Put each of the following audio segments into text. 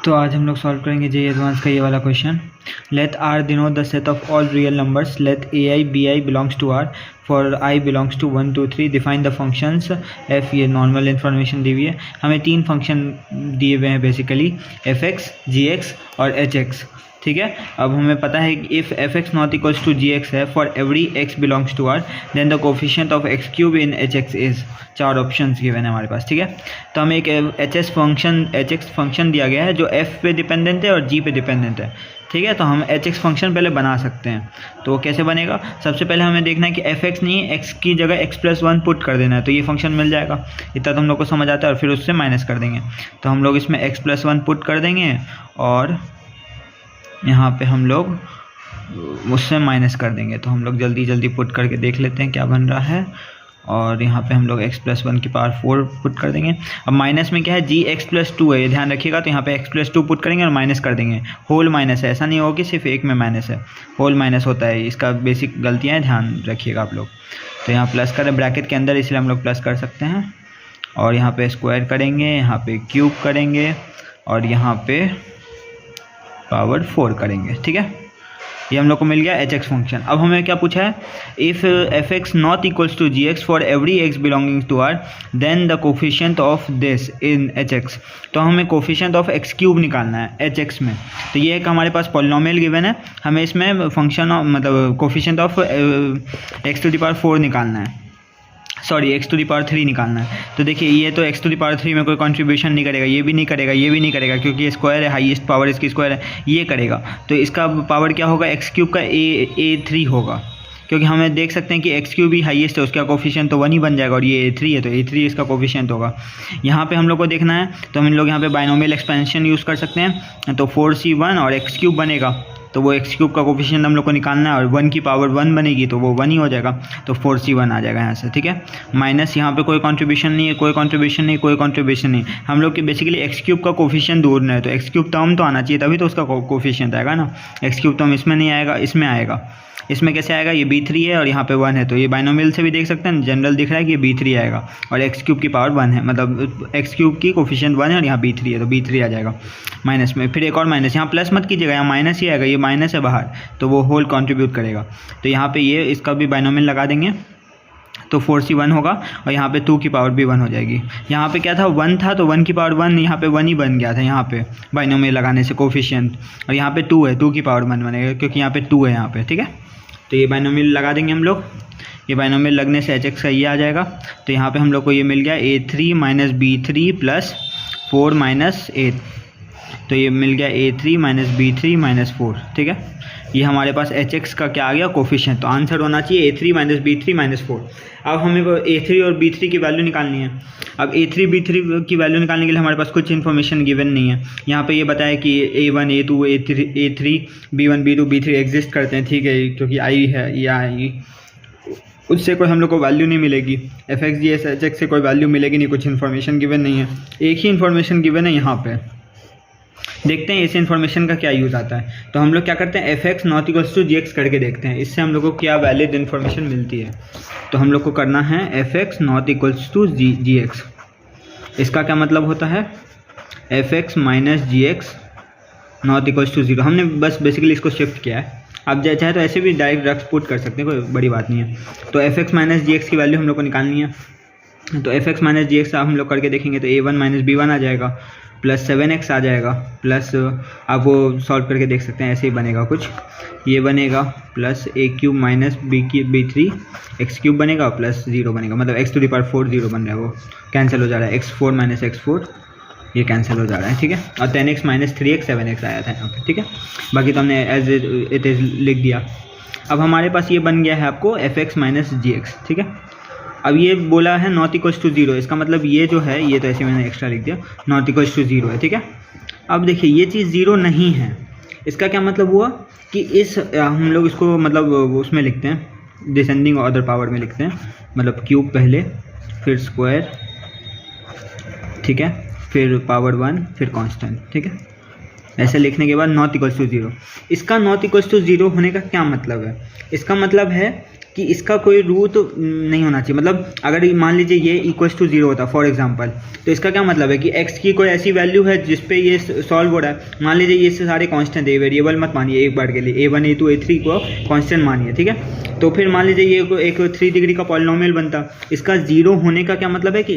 तो आज हम लोग सॉल्व करेंगे जेईई एडवांस का ये वाला question. Let R denote the set of all real numbers, let A I B I belongs to R, for I belongs to 1 2 3, define the functions F. ये normal information दी हुई है, हमें 3 function दिए हुए हैं basically, F X, G X और H X. ठीक है, अब हमें पता है कि if F X not equals to G X है, for every X belongs to R, then the coefficient of X cube in H X is. 4 options given है हमारे पास। ठीक है, तो हमें एक एच एक्स फंक्शन दिया गया है जो एफ पे डिपेंडेंट है और जी पे डिपेंडेंट है। ठीक है, तो हम एच एक्स फंक्शन पहले बना सकते हैं। तो वो कैसे बनेगा, सबसे पहले हमें देखना है कि एफ एक्स नहीं, एक्स की जगह एक्स प्लस 1 पुट कर देना है, तो ये फंक्शन मिल जाएगा। इतना तो हम लोग को समझ आता है, और फिर उससे माइनस कर देंगे। तो हम लोग इसमें एक्स प्लस 1 पुट कर देंगे और यहाँ पे हम लोग उससे माइनस कर देंगे। तो हम लोग जल्दी जल्दी पुट करके देख लेते हैं क्या बन रहा है। और यहाँ पे हम लोग x प्लस 1 की पावर 4 पुट कर देंगे। अब माइनस में क्या है, जी एक्स प्लस 2 है, ये ध्यान रखिएगा। तो यहाँ पे x प्लस 2 पुट करेंगे और माइनस कर देंगे। होल माइनस है, ऐसा नहीं होगा कि सिर्फ एक में माइनस है, होल माइनस होता है। इसका बेसिक गलतियाँ हैं, ध्यान रखिएगा आप लोग। तो यहाँ प्लस करें ब्रैकेट के अंदर, इसलिए हम लोग प्लस कर सकते हैं। और यहाँ पे स्क्वायर करेंगे, यहाँ पे क्यूब करेंगे और यहाँ पे पावर 4 करेंगे। ठीक है, ये हम लोग को मिल गया एच एक्स फंक्शन। अब हमें क्या पूछा है, if F X not equals to G X for every X belonging to R, then the coefficient of this in H X. तो हमें कोफिशिएंट ऑफ एक्स क्यूब निकालना है एच एक्स में। तो ये एक हमारे पास पॉलिनोमियल गिवन है, हमें इसमें फंक्शन मतलब coefficient of X to the power 4 निकालना है, sorry X to the power 3 निकालना है। तो देखिए, ये तो एक्स टू दी पावर 3 में कोई कंट्रीब्यूशन नहीं करेगा, ये भी नहीं करेगा, ये भी नहीं करेगा, क्योंकि ये स्क्वायर है, हाईएस्ट पावर इसकी स्क्वायर है, ये करेगा। तो इसका पावर क्या होगा, एक्स क्यूब का ए3 होगा, क्योंकि हमें देख सकते हैं कि एक्स क्यूब भी हाईएस्ट है, उसका कोफिशिएंट तो 1 ही बन जाएगा, और ये ए3 है तो ए3 इसका कोफिशिएंट होगा। यहाँ पे हम लोग को देखना है, तो हम लोग यहाँ पे बाइनोमियल एक्सपेंशन यूज़ कर सकते हैं। तो 4c1 और एक्स क्यूब बनेगा, तो वो एक्स क्यूब का कोफिशिएंट हम लोग को निकालना है, और 1 की पावर 1 बनेगी तो वो 1 ही हो जाएगा। तो 4c1 आ जाएगा यहाँ से। ठीक है, माइनस यहाँ पे कोई कंट्रीब्यूशन नहीं है, कोई कंट्रीब्यूशन नहीं, कोई कंट्रीब्यूशन नहीं। हम लोग की बेसिकली एक्स क्यूब का कोफिशिएंट दूर है, तो एक्स क्यूब टर्म तो आना चाहिए, तभी तो उसका कोफिशिएंट आएगा ना। एक्स क्यूब टर्म इसमें नहीं आएगा, इसमें आएगा। इसमें कैसे आएगा, ये b3 है और यहाँ पे 1 है, तो ये बाइनोमियल से भी देख सकते हैं, जनरल दिख रहा है कि ये b3 आएगा, और एक्स क्यूब की पावर 1 है, मतलब एक्स क्यूब की कोफिशिएंट 1 है और यहाँ b3 है, तो b3 आ जाएगा माइनस में। फिर एक और माइनस, यहाँ प्लस मत कीजिएगा, यहाँ माइनस ही आएगा, ये माइनस है बाहर, तो वो होल कंट्रीब्यूट करेगा। तो यहाँ पे ये इसका भी बाइनोमियल लगा देंगे, तो 4c1 होगा, और यहाँ पे 2 की पावर भी 1 हो जाएगी। यहाँ पे क्या था, 1 था, तो 1 की पावर 1, यहाँ पे 1 ही बन गया था यहाँ पे बाइनोमियल लगाने से कोफिशिएंट। और यहाँ पे 2 है, 2 की पावर 1 बनेगा, क्योंकि यहाँ पे 2 है यहाँ पे। ठीक है, तो ये बाइनोमियल लगा देंगे हम लोग। ये बाइनोमियल लगने से एच एक्स का ये आ जाएगा। तो यहाँ पे हम लोग को ये मिल गया a3 minus b3 plus 4 minus 8। तो ये मिल गया a3 माइनस b3 माइनस 4। ठीक है, ये हमारे पास एच एक्स का क्या आ गया, कोफिशिएंट। तो आंसर होना चाहिए a3 माइनस b3 माइनस 4। अब हमें a3 और b3 की वैल्यू निकालनी है। अब a3 b3 की वैल्यू निकालने के लिए हमारे पास कुछ इन्फॉर्मेशन गिवन नहीं है। यहाँ पे ये बताया कि a1 a2 a3 b1 b2 b3 exist करते हैं। ठीक है, क्योंकि आई है या आई, उससे कोई हम लोग को वैल्यू नहीं मिलेगी। F X G S H x से कोई वैल्यू मिलेगी नहीं, कुछ इन्फॉर्मेशन गिवन नहीं है। एक ही इन्फॉर्मेशन गिवन है यहाँ पे, देखते हैं इस इन्फॉर्मेशन का क्या यूज़ आता है। तो हम लोग क्या करते हैं, F X not equals to G X करके देखते हैं, इससे हम लोग को क्या वैलिड इन्फॉर्मेशन मिलती है। तो हम लोग को करना है F X not equals to G X. इसका क्या मतलब होता है, F X minus G X not equals to 0। हमने बस बेसिकली इसको शिफ्ट किया है। आप चाहे तो ऐसे भी डायरेक्ट रक्स पुट कर सकते हैं, कोई बड़ी बात नहीं है। तो F X minus G x की वैल्यू हम लोग को निकालनी है। तो F X minus G x हम लोग करके देखेंगे, तो a1 माइनस b1 आ जाएगा, प्लस 7x आ जाएगा, प्लस आप वो सॉल्व करके देख सकते हैं, ऐसे ही बनेगा कुछ। ये बनेगा plus a cube minus b3 x cube बनेगा, प्लस 0 बनेगा, मतलब x टू द पावर 4 0 बन रहा है, वो कैंसिल हो जा रहा है। x4 माइनस x4 ये कैंसिल हो जा रहा है। ठीक है, और 10x माइनस 3x 7x आया था यहाँ पे। ठीक है, बाकी तो हमने एज इट इज़ लिख दिया। अब हमारे पास ये बन गया है आपको F X minus G x. ठीक है, अब ये बोला है नॉट इक्वल्स टू 0, इसका मतलब ये जो है, ये तो ऐसे मैंने एक्स्ट्रा लिख दिया, नॉट इक्वल्स टू 0 है। ठीक है, अब देखिए ये चीज़ 0 नहीं है, इसका क्या मतलब हुआ कि इस हम लोग इसको मतलब उसमें लिखते हैं, डिसेंडिंग ऑर्डर पावर में लिखते हैं, मतलब क्यूब पहले, फिर स्क्वायर, ठीक है, फिर पावर 1, फिर कांस्टेंट। ठीक है, ऐसे लिखने के बाद नॉट इक्वल्स टू 0। इसका नॉट इक्वल्स टू 0 होने का क्या मतलब है, इसका मतलब है कि इसका कोई रूट नहीं होना चाहिए। मतलब अगर मान लीजिए ये इक्वल्स टू 0 होता फॉर एग्जांपल, तो इसका क्या मतलब है कि x की कोई ऐसी वैल्यू है जिस पे ये सॉल्व हो रहा है। मान लीजिए ये सारे कांस्टेंट है, वेरिएबल मत मानिए एक बार के लिए, a1 a2 a3 को कांस्टेंट मानिए, ठीक है। तो फिर मान लीजिए ये एक 3 डिग्री का पॉलिनोमियल बनता, इसका 0 होने का क्या मतलब है कि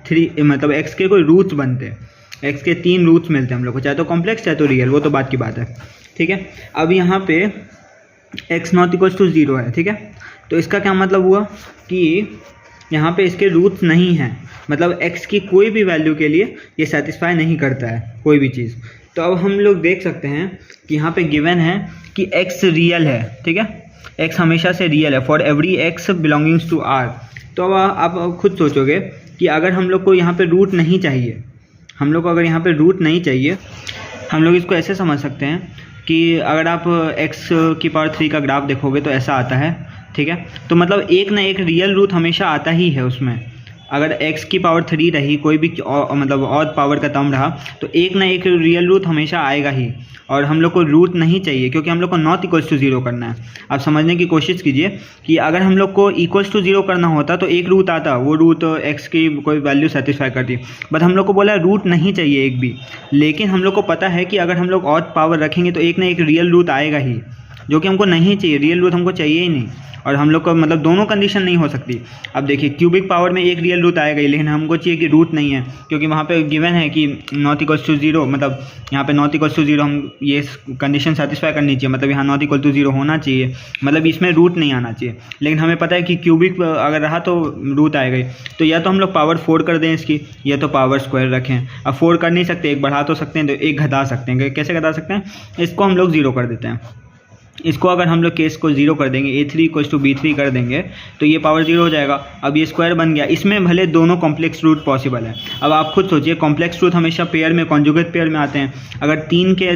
3 मतलब x के कोई रूट्स बनते हैं, x के 3 रूट्स मिलते हैं हम लोग को, चाहे तो कॉम्प्लेक्स चाहे तो रियल, वो तो बात की बात है, ठीक है। अब यहाँ पे x नॉट इक्वल्स टू 0 है, ठीक है। तो इसका क्या मतलब हुआ कि यहाँ पे इसके रूट्स नहीं हैं, मतलब x की कोई भी वैल्यू के लिए ये सेटिस्फाई नहीं करता है कोई भी चीज़। तो अब हम लोग देख सकते हैं कि यहाँ पे गिवन है कि x रियल है, ठीक है, x हमेशा से रियल है for every x belongings to r। तो अब आप खुद सोचोगे कि अगर हम लोग को यहाँ पे रूट नहीं चाहिए, हम लोग को अगर यहाँ पे रूट नहीं चाहिए, हम लोग इसको ऐसे समझ सकते हैं कि अगर आप x की पावर 3 का ग्राफ देखोगे तो ऐसा आता है, ठीक है। तो मतलब एक ना एक रियल रूट हमेशा आता ही है उसमें। अगर x की पावर 3 रही, कोई भी मतलब ऑड पावर का टर्म रहा, तो एक ना एक रियल रूट हमेशा आएगा ही। और हम लोग को रूट नहीं चाहिए क्योंकि हम लोग को नॉट इक्वल्स टू 0 करना है। आप समझने की कोशिश कीजिए कि अगर हम लोग को इक्वल्स टू 0 करना होता तो एक रूट आता, वो रूट x की कोई वैल्यू सेटिस्फाई करती, बट हम लोग को बोला रूट नहीं चाहिए एक भी। लेकिन हम लोग को पता है कि अगर हम लोग ऑड पावर रखेंगे तो एक ना एक रियल रूट आएगा ही, जो कि हमको नहीं चाहिए, रियल रूट हमको चाहिए ही नहीं। और हम लोग को मतलब दोनों कंडीशन नहीं हो सकती। अब देखिए क्यूबिक पावर में एक रियल रूट आएगा ही, लेकिन हमको चाहिए कि रूट नहीं है, क्योंकि वहाँ पे गिवन है कि नॉट इक्वल्स टू 0, मतलब यहाँ पे नॉट इक्वल्स टू 0 हम ये कंडीशन सेटिस्फाई करनी चाहिए, मतलब यहाँ नॉट इक्वल टू 0 होना चाहिए, मतलब इसमें रूट नहीं आना चाहिए। लेकिन हमें पता है कि क्यूबिक अगर रहा तो रूट आएगा ही। तो या तो हम लोग पावर 4 कर दें इसकी, या तो पावर स्क्वायर रखें। अब 4 कर नहीं सकते, एक बढ़ा तो सकते हैं, तो एक घटा सकते हैं। कैसे घटा सकते हैं? इसको हम लोग 0 कर देते हैं। इसको अगर हम लोग केस को 0 कर देंगे, a3 इक्वल्स टू b3 कर देंगे, तो ये पावर 0 हो जाएगा। अब ये स्क्वायर बन गया, इसमें भले दोनों कॉम्प्लेक्स रूट पॉसिबल है। अब आप खुद सोचिए, कॉम्प्लेक्स रूट हमेशा पेयर में, कॉन्जुगेट पेयर में आते हैं। अगर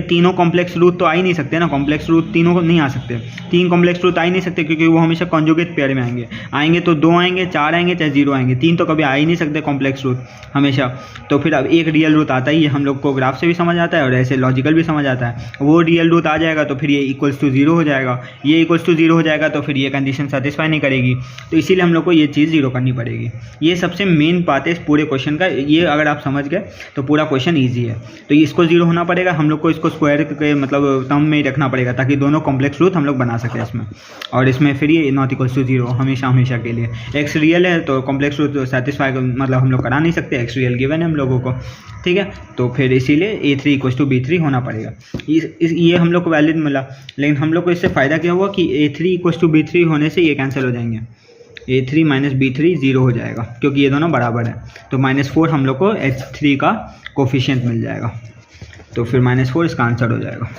तीनों कॉम्प्लेक्स रूट तो आ ही नहीं सकते ना, कॉम्प्लेक्स रूट तीनों को नहीं आ सकते, 3 कॉम्प्लेक्स रूट आ ही नहीं सकते, क्योंकि वो हमेशा कॉन्जुगेट पेयर में आएंगे तो 2 आएंगे, 4 आएंगे, चाहे 0 आएंगे, 3 तो कभी आ ही नहीं सकते कॉम्प्लेक्स रूट हमेशा। तो फिर अब एक रियल रूट आता ही है, हम लोग को ग्राफ से भी समझ आता है और ऐसे लॉजिकल भी समझ आता है। वो रियल रूट आ जाएगा तो फिर ये इक्वल्स टू 0 हो जाएगा, ये इक्वल्स टू 0 हो जाएगा तो फिर ये कंडीशन सेटिस्फाई नहीं करेगी, तो इसीलिए हम लोग को ये चीज़ 0 करनी पड़ेगी। ये सबसे मेन बात है इस पूरे क्वेश्चन का, ये अगर आप समझ गए तो पूरा क्वेश्चन ईजी है। तो इसको 0 होना पड़ेगा, हम लोग को इसको स्क्वायर के मतलब टर्म में ही रखना पड़ेगा, ताकि दोनों कॉम्प्लेक्स रूट हम लोग बना सकें इसमें। और इसमें फिर ये नॉट इक्वल्स टू 0 हमेशा के लिए। एक्स रियल है तो कॉम्प्लेक्स रूट सेटिस्फाई मतलब हम लोग करा नहीं सकते, एक्स रियल गिवन है हम लोगों को, ठीक है। तो फिर इसीलिए a3 इक्वल्स टू b3 होना पड़ेगा। ये हम लोग को वैलिड मिला, लेकिन हम लोग को इससे फ़ायदा क्या हुआ कि a3 इक्वल्स टू b3 होने से ये कैंसिल हो जाएंगे, a3 माइनस b3 0 हो जाएगा, क्योंकि ये दोनों बराबर है। तो -4 हम लोग को h3 का कोफिशिएंट मिल जाएगा, तो फिर -4 इसका आंसर हो जाएगा।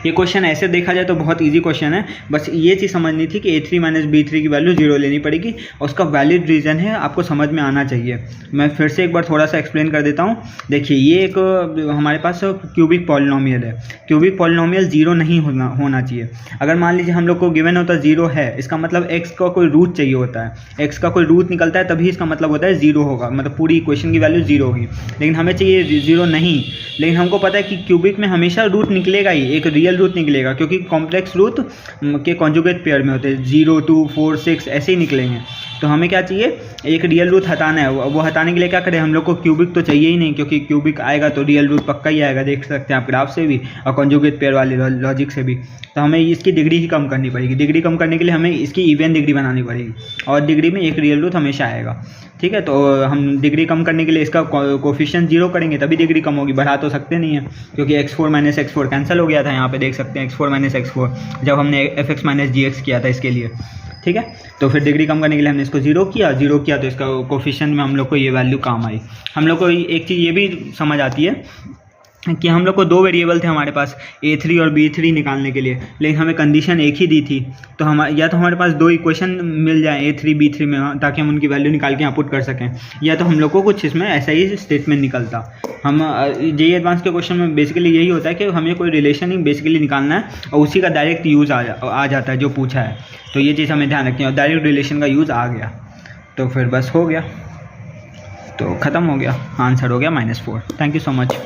ये क्वेश्चन ऐसे देखा जाए तो बहुत इजी क्वेश्चन है, बस ये चीज़ समझनी थी कि a3 माइनस b3 की वैल्यू 0 लेनी पड़ेगी, और उसका वैलिड रीज़न है, आपको समझ में आना चाहिए। मैं फिर से एक बार थोड़ा सा एक्सप्लेन कर देता हूँ। देखिए ये एक हमारे पास क्यूबिक पॉलिनोमियल है, क्यूबिक पॉलिनोमियल 0 नहीं होना चाहिए। अगर मान लीजिए हम लोग को गिवन होता 0 है, इसका मतलब x का कोई रूट चाहिए होता है, x का कोई रूट निकलता है तभी इसका मतलब होता है 0 होगा, मतलब पूरी इक्वेशन की वैल्यू 0 होगी। लेकिन हमें चाहिए 0 नहीं, लेकिन हमको पता है कि क्यूबिक में हमेशा रूट निकलेगा ही, एक रियल रूट निकलेगा, क्योंकि कॉम्प्लेक्स रूट के कॉन्जुगेट पेयर में होते हैं, 0, 2, 4, 6 ऐसे ही निकलेंगे। तो हमें क्या चाहिए, एक रियल रूट हटाना है। वो हटाने के लिए क्या करें, हम लोग को क्यूबिक तो चाहिए ही नहीं, क्योंकि क्यूबिक आएगा तो रियल रूट पक्का ही आएगा, देख सकते हैं आप ग्राफ से भी और कॉन्जुगेट पेयर वाले लॉजिक से भी। तो हमें इसकी डिग्री ही कम करनी पड़ेगी, डिग्री कम करने के लिए हमें इसकी इवन डिग्री बनानी पड़ेगी, और डिग्री में एक रियल रूट हमेशा आएगा, ठीक है। तो हम डिग्री कम करने के लिए इसका कोफिशिएंट 0 करेंगे, तभी डिग्री कम होगी, बढ़ा तो सकते नहीं है, क्योंकि x4 माइनस x4 कैंसिल हो गया था। यहाँ पे देख सकते हैं x4 माइनस x4 जब हमने fx माइनस gx किया था इसके लिए, ठीक है। तो फिर डिग्री कम करने के लिए हमने इसको 0 किया तो इसका कोफिशिएंट में हम लोग को ये वैल्यू काम आई। हम लोग को एक चीज़ ये भी समझ आती है कि हम लोग को 2 वेरिएबल थे हमारे पास, a3 और b3 निकालने के लिए, लेकिन हमें कंडीशन एक ही दी थी। तो या तो हमारे पास 2 इक्वेशन मिल जाए a3 b3 में, ताकि हम उनकी वैल्यू निकाल के यहाँ पुट कर सकें, या तो हम लोग को कुछ इसमें ऐसा ही स्टेटमेंट निकलता। हम जेईई एडवांस के क्वेश्चन में बेसिकली यही होता है कि हमें कोई रिलेशन ही बेसिकली निकालना है, और उसी का डायरेक्ट यूज़ आ जाता है जो पूछा है। तो ये चीज़ हमें ध्यान रखनी है, और डायरेक्ट रिलेशन का यूज़ आ गया तो फिर बस हो गया, तो ख़त्म हो गया, आंसर हो गया -4। Thank you so much.